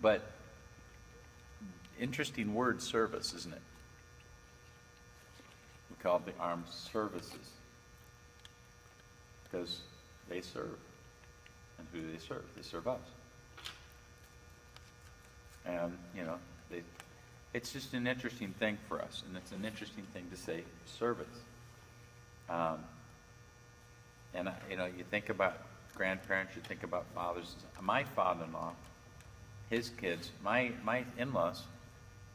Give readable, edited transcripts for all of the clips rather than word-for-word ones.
But interesting word, service, isn't it? We call it the armed services because they serve. And who do they serve? They serve us. And, it's just an interesting thing for us, and it's an interesting thing to say, service. You think about grandparents, you think about fathers. My father-in-law, his kids, my in-laws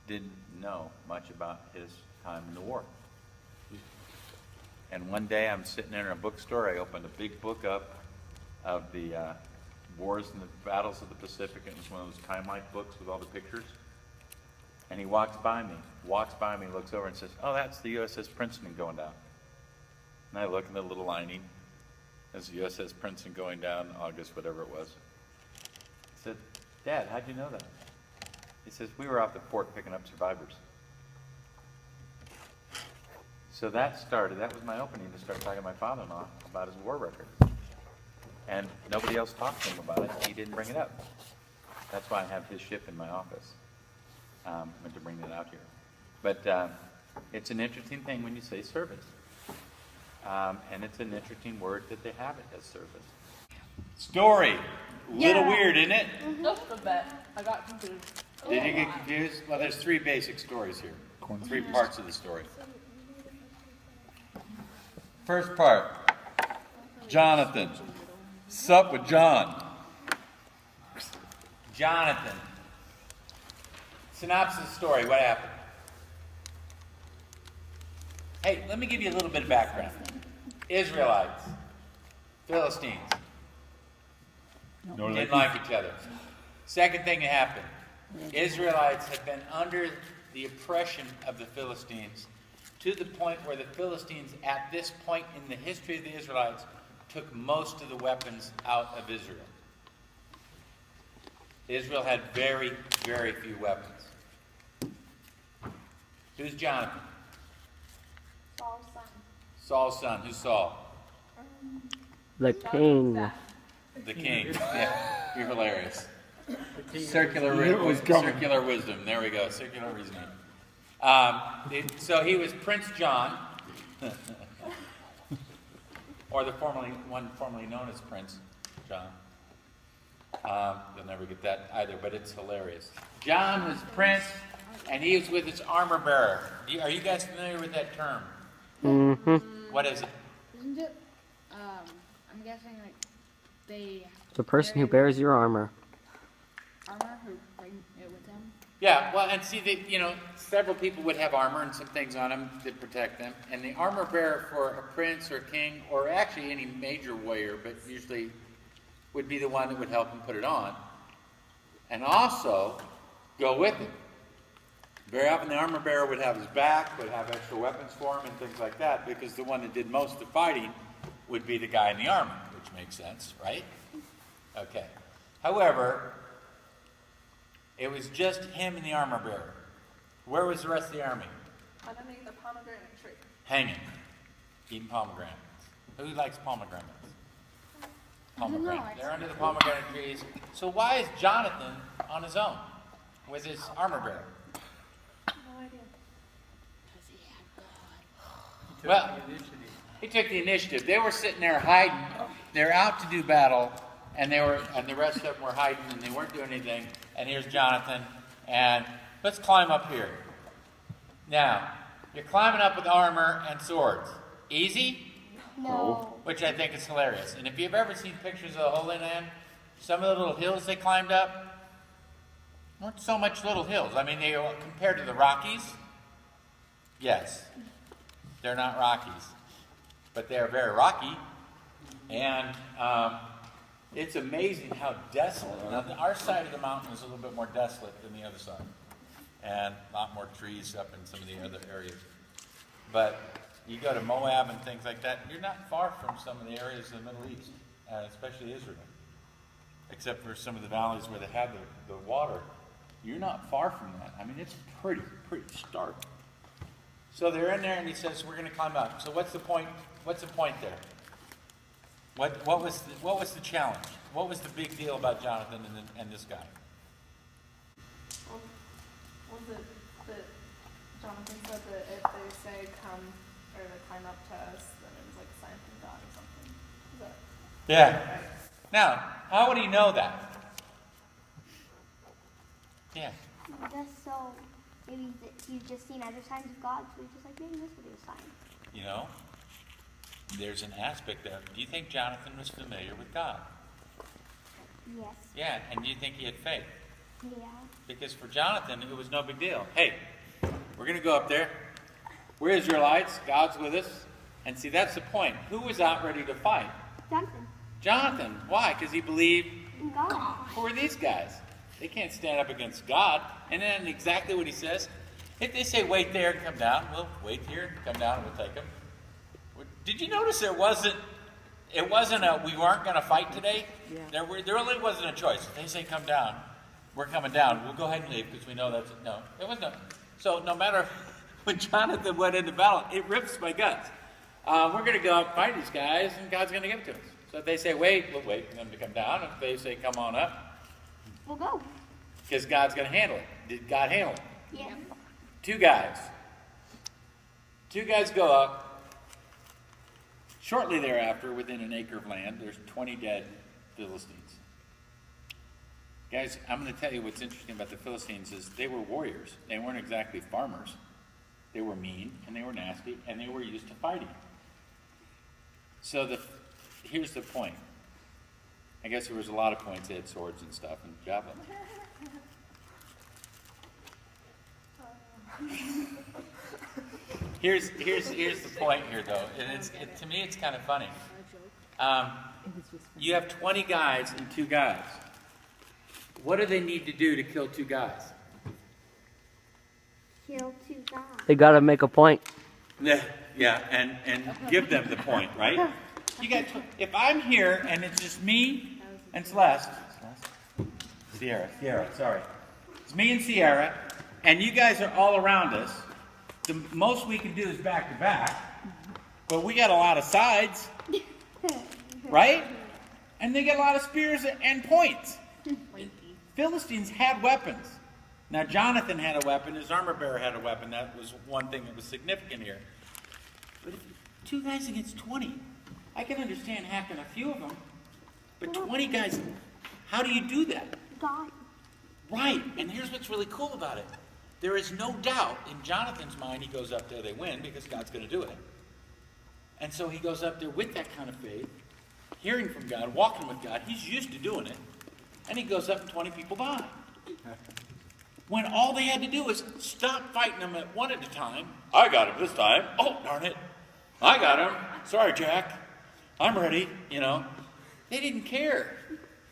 didn't know much about his time in the war. And one day I'm sitting there in a bookstore, I opened a big book up of the wars and the battles of the Pacific, and it was one of those time-like books with all the pictures. And he walks by me, looks over and says, "Oh, that's the USS Princeton going down." And I look in the little lining, as the USS Princeton going down, August, whatever it was. I said, "Dad, how'd you know that?" He says, "We were off the port picking up survivors." So that was my opening to start talking to my father-in-law about his war record. And nobody else talked to him about it. He didn't bring it up. That's why I have his ship in my office. I meant to bring that out here. But it's an interesting thing when you say service. And it's an interesting word that they have it as service. Story. Little weird, isn't it? Just a bit. I got confused. Did you get confused? Well, there's 3 basic stories here. 3 parts of the story. First part. Jonathan. Sup with John. Jonathan. Synopsis of the story. What happened? Hey, let me give you a little bit of background. Israelites. Philistines. Didn't like each other. Second thing that happened. Israelites had been under the oppression of the Philistines to the point where the Philistines, at this point in the history of the Israelites, took most of the weapons out of Israel. Israel had very, very few weapons. Who's Jonathan? Saul's son. Saul's son. Who's Saul? The king. The king. Yeah, you're hilarious. Circular wisdom. There we go. Circular reasoning. So he was Prince John, or the one formerly known as Prince John. You'll never get that either, but it's hilarious. John was prince, and he was with his armor bearer. Are you guys familiar with that term? Mm-hmm. What is it? Isn't it? I'm guessing like they. The person who bears your armor. Armor who bring it with them. Yeah, well, and see, several people would have armor and some things on them that protect them. And the armor bearer for a prince or king, or actually any major warrior, but usually would be the one that would help him put it on. And also go with him. Very often the armor bearer would have his back, would have extra weapons for him and things like that, because the one that did most of the fighting would be the guy in the armor, which makes sense, right? Okay. However, it was just him and the armor bearer. Where was the rest of the army? Underneath the pomegranate tree. Hanging. Eating pomegranates. Who likes pomegranates? Pomegranates. They're under the pomegranate trees. So why is Jonathan on his own with his armor bearer? No idea. Because he had God. Well, he took the initiative. They were sitting there hiding. They're out to do battle, and the rest of them were hiding, and they weren't doing anything. And here's Jonathan, and let's climb up here. Now, you're climbing up with armor and swords. Easy? No. Which I think is hilarious. And if you've ever seen pictures of the Holy Land, some of the little hills they climbed up weren't so much little hills. I mean, they compared to the Rockies, yes, they're not Rockies, but they're very rocky. And it's amazing how desolate. Now, our side of the mountain is a little bit more desolate than the other side, and a lot more trees up in some of the other areas. But you go to Moab and things like that, you're not far from some of the areas of the Middle East, especially Israel. Except for some of the valleys where they have the water. You're not far from that. I mean, it's pretty stark. So they're in there, and he says, we're going to climb up. So what's the point? What's the point there? What was the challenge? What was the big deal about Jonathan and this guy? Was it that Jonathan said that if they say come or to climb up to us, then it was like a sign from God or something? Is that Yeah. right? Now, how would he know that? Yeah. Just so maybe he's just seen other signs of God, so he's just like, maybe this will be a sign. You know, there's an aspect of, do you think Jonathan was familiar with God? Yes. Yeah, and do you think he had faith? Yeah. Because for Jonathan, it was no big deal. Hey, we're going to go up there. We're Israelites. God's with us. And see, that's the point. Who was out ready to fight? Jonathan. Jonathan. Why? Because he believed, And God. who are these guys? They can't stand up against God. And then exactly what he says. If they say, wait there and come down, we'll wait here and come down and we'll take them. Did you notice it wasn't a, we weren't going to fight today? Yeah. There really wasn't a choice. If they say come down, we're coming down. We'll go ahead and leave because we know that's, no. It wasn't. So no matter when Jonathan went into battle, it rips my guts. We're going to go out and fight these guys and God's going to give it to us. So if they say wait, we'll wait for them to come down. If they say come on up, We'll go. because God's going to handle it. Did God handle it? Yeah. Two guys go up. Shortly thereafter, within an acre of land, there's 20 dead Philistines. Guys, I'm going to tell you what's interesting about the Philistines is they were warriors. They weren't exactly farmers. They were mean, and they were nasty, and they were used to fighting. So here's the point. I guess there was a lot of points. They had swords and stuff and javelins. Here's the point here, though, and to me it's kind of funny. You have 20 guys and 2 guys. What do they need to do to kill 2 guys? Kill 2 guys. They gotta make a point. Yeah, and give them the point, right? You got. If I'm here and it's just me and Sierra, sorry. It's me and Sierra, and you guys are all around us. The most we can do is back to back, but we got a lot of sides, right? And they got a lot of spears and points. Philistines had weapons. Now Jonathan had a weapon, his armor bearer had a weapon. That was one thing that was significant here. But if 2 guys against 20, I can understand hacking a few of them, but 20 guys, how do you do that? God. Right, and here's what's really cool about it. There is no doubt in Jonathan's mind he goes up there, they win because God's going to do it. And so he goes up there with that kind of faith, hearing from God, walking with God. He's used to doing it. And he goes up and 20 people die. When all they had to do was stop fighting them at one at a time. I got him this time. Oh, darn it. I got him. Sorry, Jack. I'm ready. You know. They didn't care.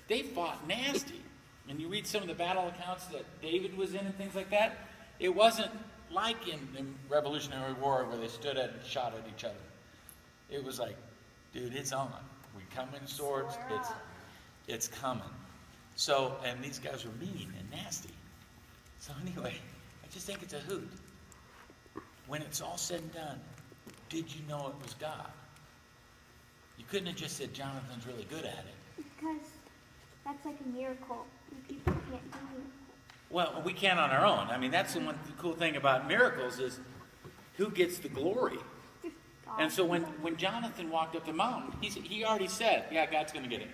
They fought nasty. And you read some of the battle accounts that David was in and things like that. It wasn't like in the Revolutionary War where they stood and shot at each other. It was like, dude, it's on. We come in swords. It's coming. So, and these guys were mean and nasty. So anyway, I just think it's a hoot. When it's all said and done, did you know it was God? You couldn't have just said Jonathan's really good at it. Because that's like a miracle. And people can't do it. Well, we can on our own. I mean, that's the one cool thing about miracles is who gets the glory. God. And so when Jonathan walked up the mountain, he already said, yeah, God's going to get it.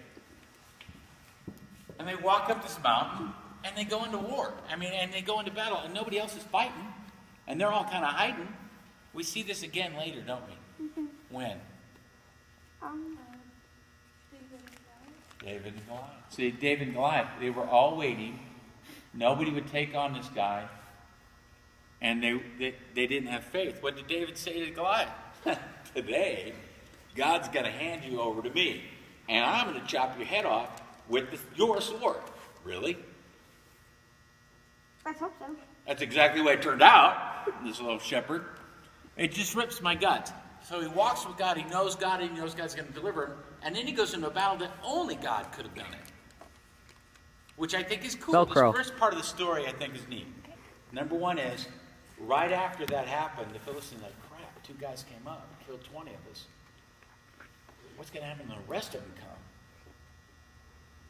And they walk up this mountain, and they go into war. I mean, and they go into battle, and nobody else is fighting. And they're all kind of hiding. We see this again later, don't we? Mm-hmm. When? David and Goliath. See, David and Goliath, they were all waiting. Nobody would take on this guy. And they didn't have faith. What did David say to Goliath? Today, God's going to hand you over to me. And I'm going to chop your head off with your sword. Really? Let's hope so. That's exactly the way it turned out, this little shepherd. It just rips my guts. So he walks with God, he knows God, and he knows God's going to deliver him. And then he goes into a battle that only God could have done it. Which I think is cool. Velcro. This first part of the story I think is neat. Number one is, right after that happened, the Philistines like, crap, 2 guys came up and killed 20 of us. What's going to happen when the rest of them come?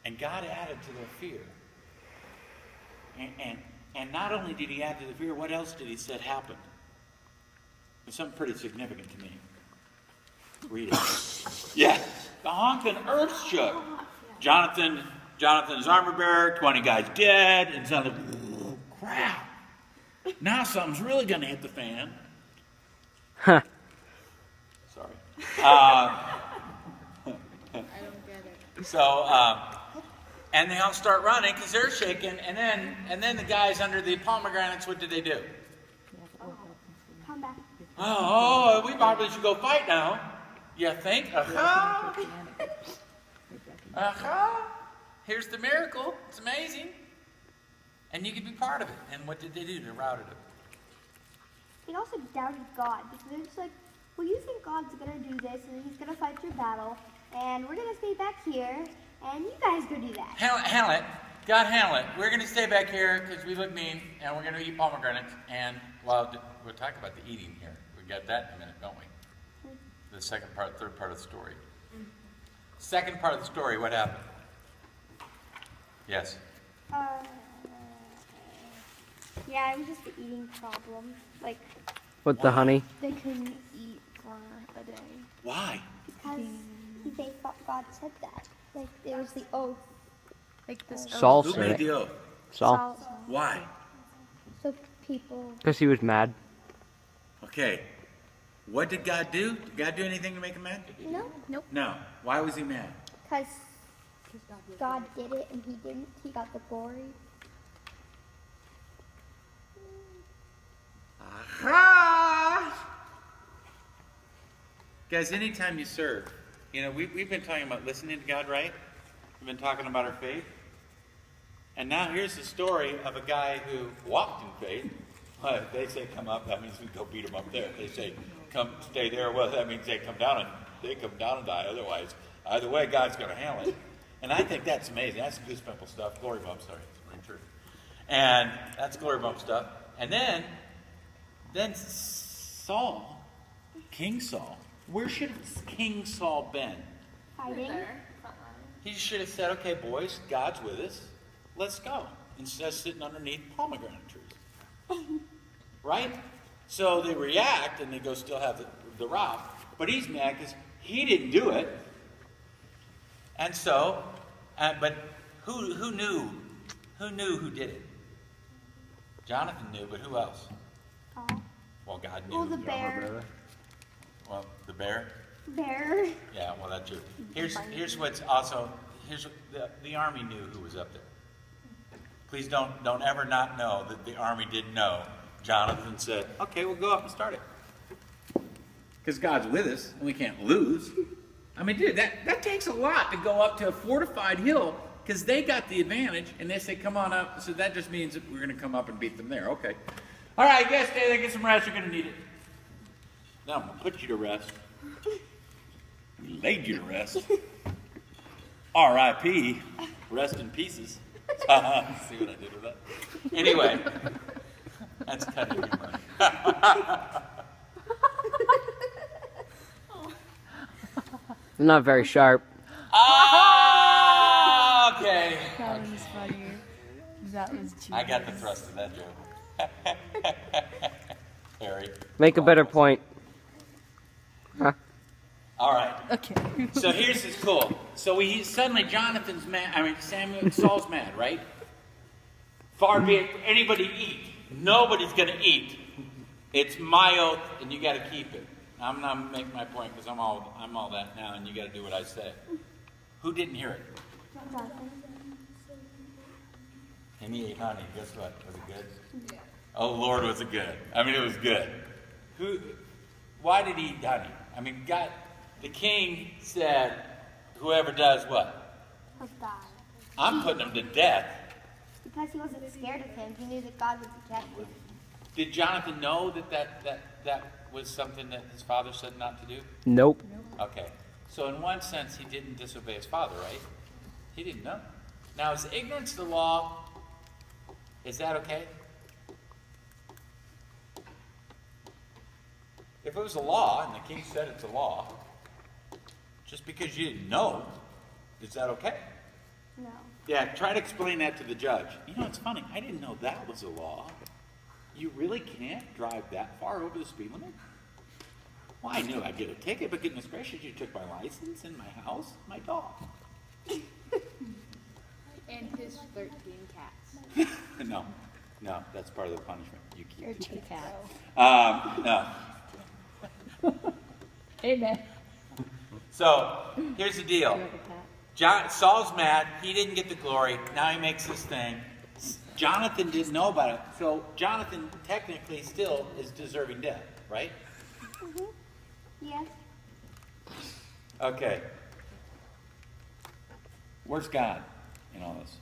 And God added to their fear. And And not only did he add to the fear, what else did he said happened? It's something pretty significant to me. Read it. Yes. The honking earth shook. Jonathan's armor bearer, 20 guys dead, and suddenly, oh, crap. Now something's really going to hit the fan. Huh. Sorry. I don't get it. So, and they all start running because they're shaking, and then the guys under the pomegranates, what did they do? Come back. Oh, we probably should go fight now. You think? Here's the miracle. It's amazing. And you can be part of it. And what did they do? They routed it. They also doubted God because they're just like, well, you think God's going to do this and he's going to fight your battle and we're going to stay back here and you guys go do that. Handle it. God, handle it. We're going to stay back here because we look mean and we're going to eat pomegranates. And, well, we'll talk about the eating here. We got that in a minute, don't we? The second part, third part of the story. Second part of the story, what happened? Yes. Yeah, it was just the eating problem. Like, With the honey. They couldn't eat for a day. Why? because they thought God said that. Like, it was the oath. Like this. Saul Who said made it. the oath? Saul. Why? So people. Because he was mad. Okay. What did God do? Did God do anything to make him mad? No, No. Why was he mad? because God did it and he didn't. He got the glory. Guys, anytime you serve, we've been talking about listening to God, right? We've been talking about our faith. And now here's the story of a guy who walked in faith. If they say come up, that means we go beat them up there. If they say come stay there, well, that means they come down and die. Otherwise, either way, God's going to handle it. And I think that's amazing. That's goosebump stuff. Glory bump, sorry. It's true. And that's glory bump stuff. And then Saul, King Saul, where should King Saul been? Fighting. He should have said, okay, boys, God's with us. Let's go. Instead of sitting underneath pomegranate trees. Right? So they react and they go still have the route. But he's mad because he didn't do it. And so, but who knew? Who knew who did it? Jonathan knew, but who else? Well, God knew. Oh, the bear. Well, the bear? Bear. Yeah, well, that's true. Here's what's also, the army knew who was up there. Please don't ever not know that the army didn't know. Jonathan said, okay, we'll go up and start it. Because God's with us, and we can't lose. I mean, dude, that takes a lot to go up to a fortified hill, because they got the advantage, and they say, come on up. So that just means that we're going to come up and beat them there. Okay. All right, guys, stay there, get some rest. You're going to need it. Now I'm going to put you to rest. Laid you to rest. R.I.P. Rest in pieces. See what I did with that? Anyway, that's kind of humor. Not very sharp. Okay. That was funny. That was cheap. I got the thrust of that joke. Harry. Make a better point. Huh? All right. Okay. So here's this cool. So suddenly Jonathan's mad. I mean, Saul's mad, right? Far be it for anybody to eat. Nobody's going to eat. It's my oath, and you got to keep it. I'm not making my point because I'm all that now, and you got to do what I say. Who didn't hear it? And he ate honey. Guess what? Was it good? Yeah. Oh Lord, was it good? I mean, it was good. Why did he eat honey? I mean, God, the king said, "Whoever does what? Must die." I'm putting him to death. Because he wasn't scared of him. He knew that God would protect him. Did Jonathan know that was something that his father said not to do? Nope. Okay. So in one sense, he didn't disobey his father, right? He didn't know. Now, is ignorance the law? Is that okay? If it was a law, and the king said it's a law, just because you didn't know, is that okay? No. Yeah, try to explain that to the judge. You know, it's funny. I didn't know that was a law. You really can't drive that far over the speed limit? Well, I knew I'd get a ticket, but goodness gracious, you took my license and my house, my dog. And his 13 cats. No, that's part of the punishment. You keep Or 2 cats. No. Amen. So, here's the deal. Saul's mad. He didn't get the glory. Now he makes this thing. Jonathan didn't know about it. So, Jonathan technically still is deserving death, right? Mm-hmm. Yes. Okay. Where's God in all this?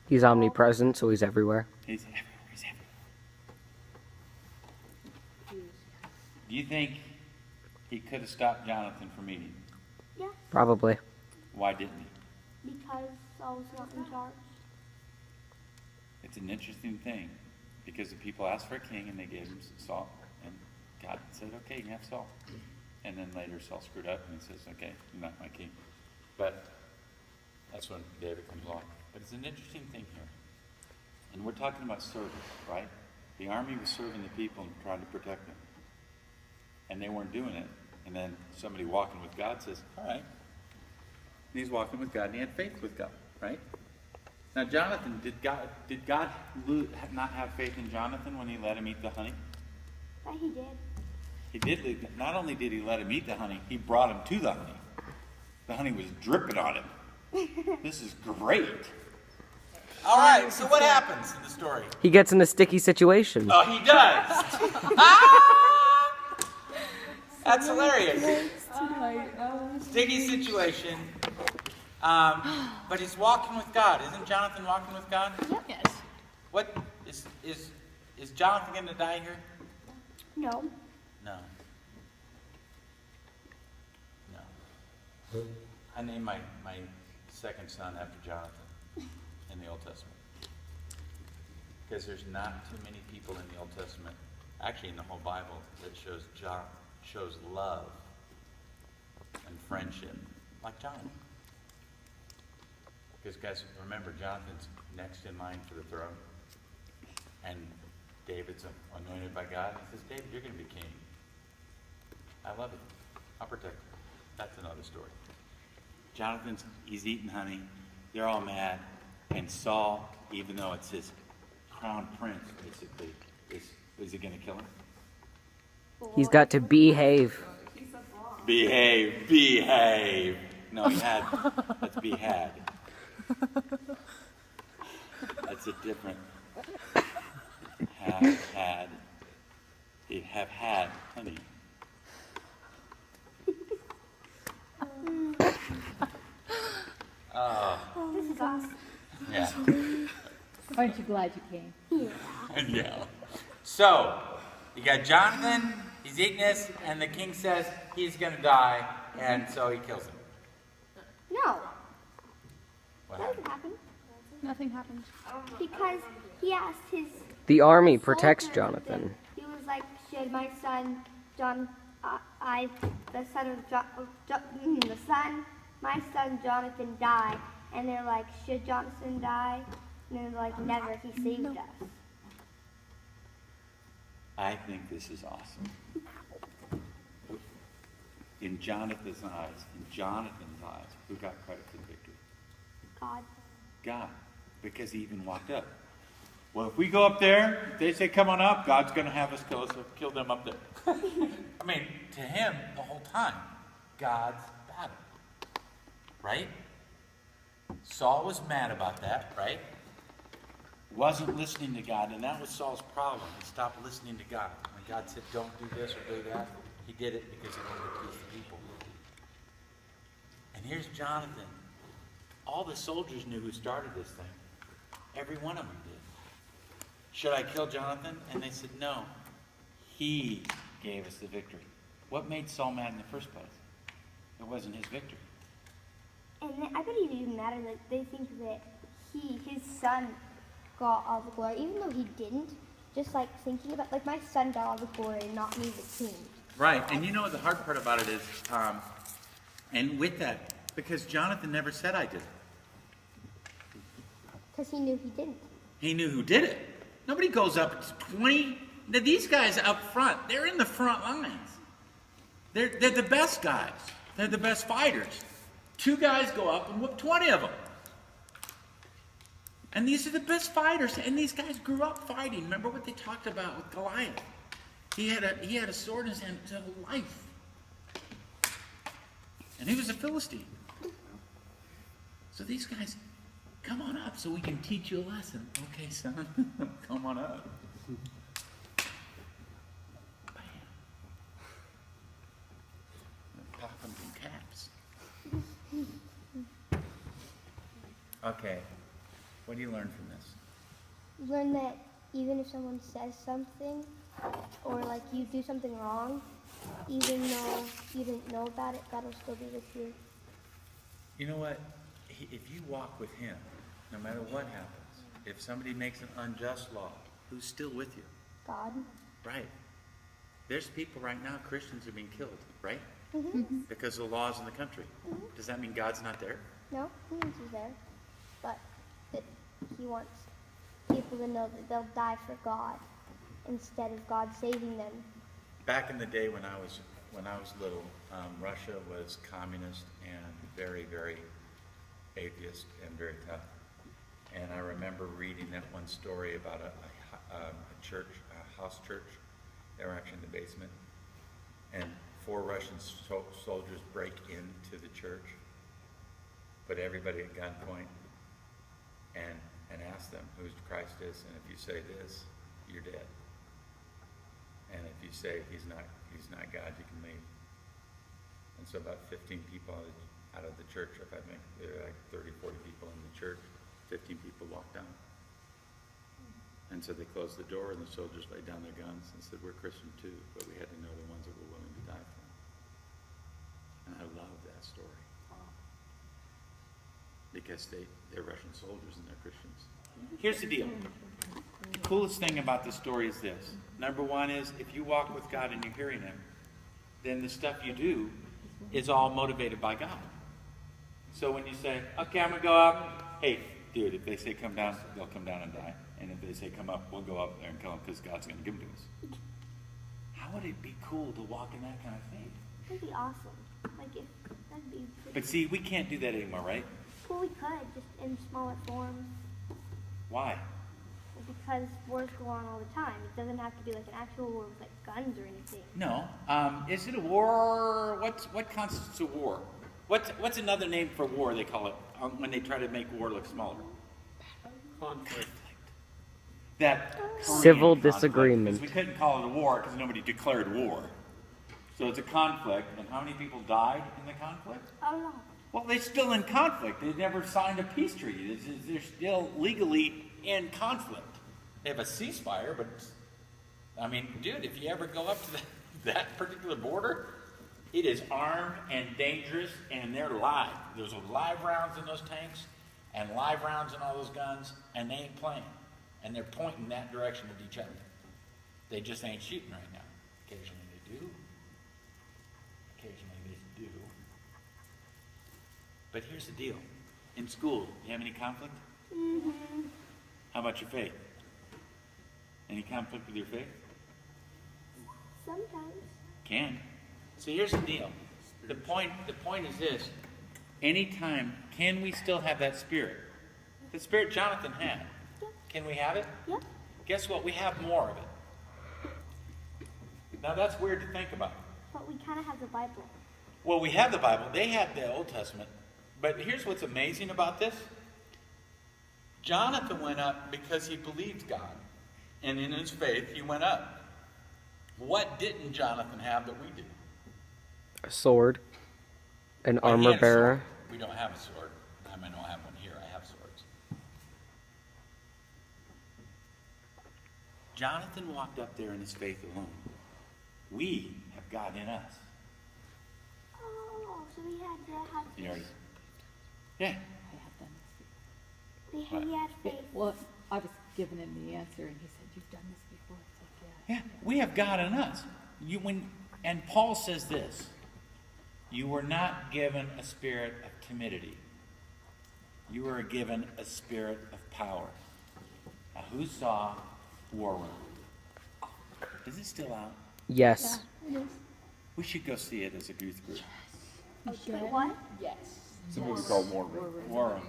He's omnipresent, so he's everywhere. He's everywhere. He's everywhere. Do you think he could have stopped Jonathan from eating? Yeah. Probably. Why didn't he? Because Saul's not in charge. It's an interesting thing, because the people asked for a king and they gave him Saul, and God said, okay, you can have Saul. And then later Saul screwed up and he says, okay, you're not my king. But that's when David comes along. But it's an interesting thing here. And we're talking about service, right? The army was serving the people and trying to protect them. And they weren't doing it. And then somebody walking with God says, all right. And he's walking with God and he had faith with God, right? Now, Jonathan, did God not have faith in Jonathan when he let him eat the honey? But he did. He did. Not only did he let him eat the honey, he brought him to the honey. The honey was dripping on him. This is great. All right, so what happens in the story? He gets in a sticky situation. Oh, he does. That's hilarious. Sticky situation. But he's walking with God. Isn't Jonathan walking with God? Yes. What is Jonathan going to die here? No. No. I named my second son after Jonathan in the Old Testament. Because there's not too many people in the Old Testament, actually in the whole Bible, that shows love and friendship like Jonathan. Because guys, remember, Jonathan's next in line for the throne. And David's anointed by God. He says, David, you're going to be king. I love it. I'll protect you. That's another story. He's eating honey. They're all mad. And Saul, even though it's his crown prince, basically, is he going to kill him? He's got to behave. Behave. No, that's behad. That's a different had. They have had honey. This is awesome. Yeah. Aren't you glad you came? Yeah. So, you got Jonathan, he's eating this, and the king says he's going to die, and so he kills him. No. What That doesn't happened? happen. Nothing happened. Because he asked his The army protects soldiers Jonathan. He was like, should my son my son Jonathan die? And they're like, should Jonathan die? And they're like, never, he saved us. I think this is awesome. In Jonathan's eyes, who got credit for the victory? God. Because he even walked up. Well, if we go up there, if they say come on up, God's going to have us kill them up there. I mean, to him, the whole time, God's battle. Right? Saul was mad about that, right? Wasn't listening to God, and that was Saul's problem. He stopped listening to God. When God said, don't do this or do that, he did it because he wanted to please the people. And here's Jonathan. All the soldiers knew who started this thing. Every one of them did. Should I kill Jonathan? And they said, no. He gave us the victory. What made Saul mad in the first place? It wasn't his victory. And I bet it even matter that they think that his son got all the glory, even though he didn't. Just like thinking about, like my son got all the glory and not me, the king. Right, and you know the hard part about it is, and with that, because Jonathan never said I did. Because he knew he didn't. He knew who did it. Nobody goes up to 20. Now, these guys up front, they're in the front lines. They're the best guys. They're the best fighters. 2 guys go up and whoop 20 of them. And these are the best fighters. And these guys grew up fighting. Remember what they talked about with Goliath? He had a sword in his hand his whole life. And he was a Philistine. So these guys, come on up so we can teach you a lesson. Okay, son, come on up. Bam. Pop them some caps. Okay, what do you learn from this? Learn that even if someone says something, or like you do something wrong, even though you didn't know about it, God will still be with you. You know what? If you walk with him, no matter what happens, if somebody makes an unjust law, who's still with you? God. Right. There's people right now, Christians are being killed, right? Mm-hmm. Because of the laws in the country. Mm-hmm. Does that mean God's not there? No, he means he's there. But he wants people to know that they'll die for God instead of God saving them. Back in the day when I was little, Russia was communist and very, very atheist and very tough. And I remember reading that one story about a church, a house church. They were actually in the basement. And 4 Russian soldiers break into the church, put everybody at gunpoint, and ask them who Christ is. And if you say this, you're dead. And if you say he's not God, you can leave. And so about 15 people out of the church, if I think there were like 30, 40 people in the church, 15 people walked out. And so they closed the door, and the soldiers laid down their guns and said, we're Christian too, but we had to know the ones that were willing to die for them. And I love that story. Because they're Russian soldiers and they're Christians. Here's the deal. The coolest thing about this story is this. Number one is, if you walk with God and you're hearing him, then the stuff you do is all motivated by God. So when you say, okay, I'm going to go up. Hey, dude, if they say come down, they'll come down and die. And if they say come up, we'll go up there and kill them because God's going to give them to us. How would it be cool to walk in that kind of faith? That'd be awesome. That'd be pretty. But see, we can't do that anymore, right? Well, we could, just in smaller forms. Why? Because wars go on all the time. It doesn't have to be like an actual war with like guns or anything. No. Is it a war? What constitutes a war? What's another name for war they call it when they try to make war look smaller? Conflict. That Civil Korean conflict, disagreement. because we couldn't call it a war because nobody declared war. So it's a conflict, and how many people died in the conflict? Oh no. Well, they're still in conflict. They never signed a peace treaty. They're still legally in conflict. They have a ceasefire, but I mean, dude, if you ever go up to that particular border, it is armed and dangerous, and they're live. There's live rounds in those tanks, and live rounds in all those guns, and they ain't playing. And they're pointing that direction at each other. They just ain't shooting right now. Occasionally they do. Occasionally they do. But here's the deal. In school, you have any conflict? Mm-hmm. How about your faith? Any conflict with your faith? Sometimes. Can. So here's the deal. The point is this. Anytime, can we still have that spirit? The spirit Jonathan had. Yeah. Can we have it? Yeah. Guess what? We have more of it. Now that's weird to think about. But we kind of have the Bible. Well, we have the Bible. They had the Old Testament. But here's what's amazing about this. Jonathan went up because he believed God. And in his faith, he went up. What didn't Jonathan have that we do? A sword. An Well, he armor had a bearer. sword. We don't have a sword. I mean, I don't have one here. I have swords. Jonathan walked up there in his faith alone. We have God in us. Oh, so we had to have. You already, yeah. He had faith. Well, I was giving him the answer, and he said, "You've done this before." It's like, Yeah, we have God in us. And Paul says this: you were not given a spirit of timidity. you were given a spirit of power. Now, who saw War Room? Is it still out? Yes. We should go see it as a youth group. Wait, what? Yes. It's a movie called War Room. War Room.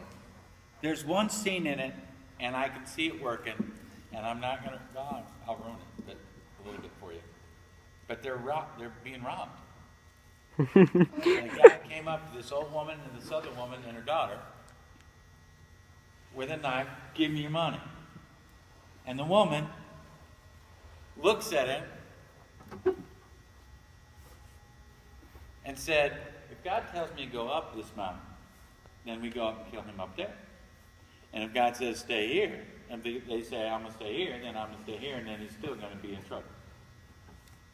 There's one scene in it, and I can see it working, and I'm not going to, well, I'll ruin it but a little bit for you. But they're being robbed. And a guy came up to this old woman and this other woman and her daughter with a knife, give me your money. And the woman looks at him and said, if God tells me to go up this mountain, then we go up and kill him up there. And if God says stay here, and they say I'm going to stay here, then I'm going to stay here, and then he's still going to be in trouble.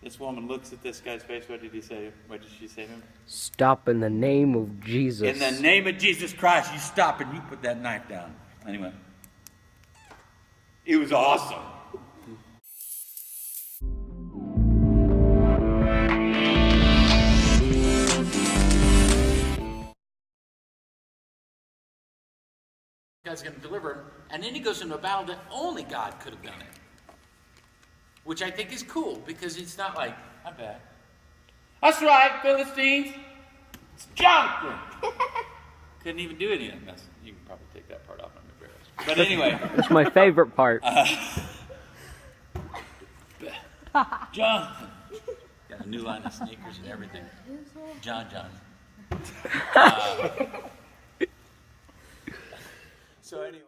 This woman looks at this guy's face. What did he say? What did she say to him? Stop in the name of Jesus. In the name of Jesus Christ, you stop and you put that knife down. Anyway, it was awesome. God's going to deliver him, and then he goes into a battle that only God could have done it. Which I think is cool, because it's not like, I'm bad. That's right, Philistines. It's Jonathan. Couldn't even do any of that. You can probably take that part off. I'm embarrassed. But anyway. It's my favorite part. Jonathan. Got a new line of sneakers and everything. John. So anyway.